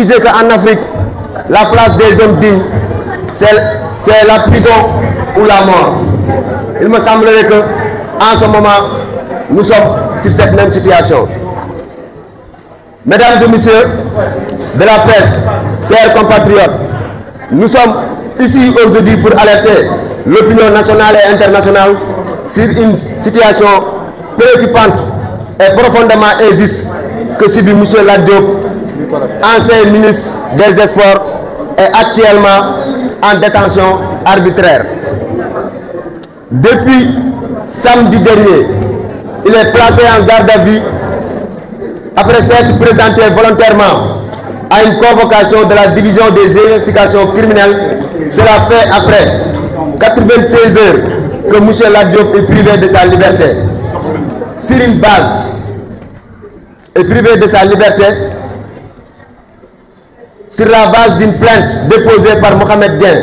disait qu'en Afrique, la place des hommes dignes, c'est la prison ou la mort. Il me semblerait que, en ce moment, nous sommes sur cette même situation. Mesdames et messieurs de la presse, chers compatriotes, nous sommes ici aujourd'hui pour alerter l'opinion nationale et internationale sur une situation préoccupante et profondément injuste que subit M. Lat Diop, ancien ministre des Sports, est actuellement en détention arbitraire. Depuis samedi dernier, il est placé en garde à vue après s'être présenté volontairement à une convocation de la division des investigations criminelles. Cela fait après 96 heures que M. Lat Diop est privé de sa liberté. Sur une base, est privé de sa liberté sur la base d'une plainte déposée par Mohamed Dien,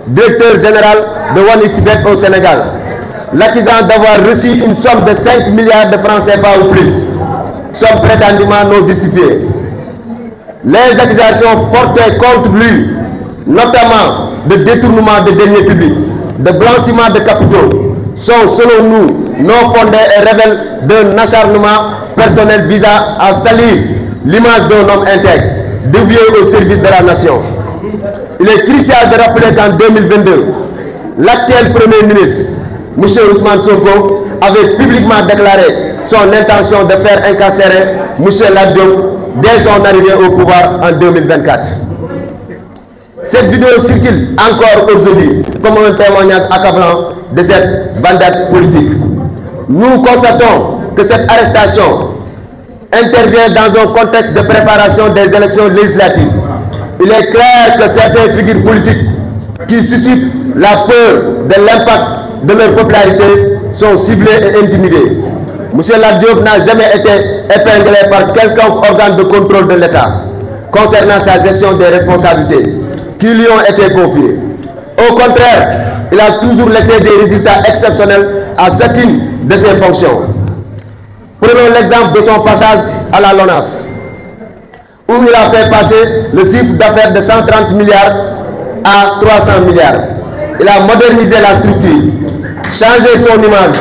directeur général de 1xBet au Sénégal, l'accusant d'avoir reçu une somme de 5 milliards de francs CFA ou plus, somme prétendument non justifiée. Les accusations portées contre lui, notamment de détournement de deniers publics, de blanchiment de capitaux, sont selon nous non fondées et révèlent d'un acharnement personnel visant à salir l'image d'un homme intègre, dévoué au service de la nation. Il est crucial de rappeler qu'en 2022, l'actuel Premier ministre, M. Ousmane Sonko, avait publiquement déclaré son intention de faire incarcérer M. Lat Diop dès son arrivée au pouvoir en 2024. Cette vidéo circule encore aujourd'hui comme un témoignage accablant de cette bandade politique. Nous constatons que cette arrestation intervient dans un contexte de préparation des élections législatives. Il est clair que certaines figures politiques qui suscitent la peur de l'impact de leur popularité sont ciblées et intimidées. M. Lat Diop n'a jamais été épinglé par quelconque organe de contrôle de l'État concernant sa gestion des responsabilités qui lui ont été confiées. Au contraire, il a toujours laissé des résultats exceptionnels à chacune de ses fonctions. Prenons l'exemple de son passage à la LONASE, où il a fait passer le chiffre d'affaires de 130 milliards à 300 milliards. Il a modernisé la structure, changé son image,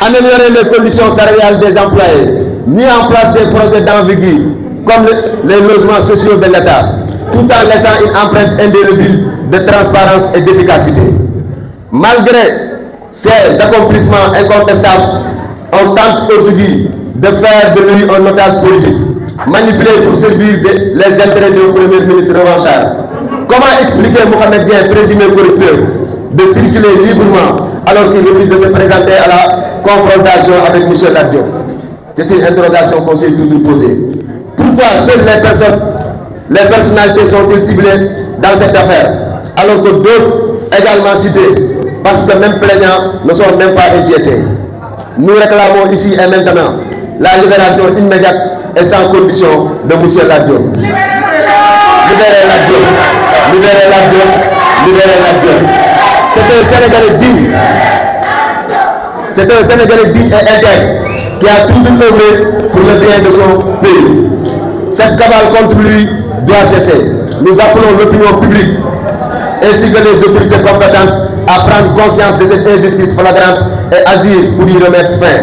amélioré les conditions salariales des employés, mis en place des projets d'envergure comme les logements sociaux de l'État, tout en laissant une empreinte indélébile de transparence et d'efficacité. Malgré ces accomplissements incontestables, on tente aujourd'hui de faire de lui un otage politique, manipulé pour servir les intérêts du Premier ministre revanchard. Comment expliquer Mohamed Dien, présumé corrupteur, de circuler librement alors qu'il refuse de se présenter à la confrontation avec M. Lat Diop? C'est une interrogation qu'on s'est toujours posée. Pourquoi seules les personnalités sont-elles ciblées dans cette affaire, alors que d'autres également cités, parce que même plaignants ne sont même pas inquiétés? Nous réclamons ici et maintenant la libération immédiate et sans condition de M. Lat Diop. Libérez Lat Diop, libérez Lat Diop, libérez Lat Diop. C'est un Sénégalais digne. C'est un Sénégalais digne et intègre qui a toujours œuvré pour le bien de son pays. Cette cabale contre lui doit cesser. Nous appelons l'opinion publique ainsi que les autorités compétentes à prendre conscience de cette injustice flagrante et agir pour y remettre fin.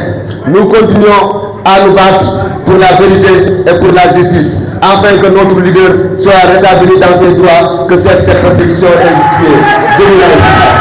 Nous continuons à nous battre pour la vérité et pour la justice, afin que notre leader soit rétabli dans ses droits, que cesse cette persécution injustifiée. Je vous remercie.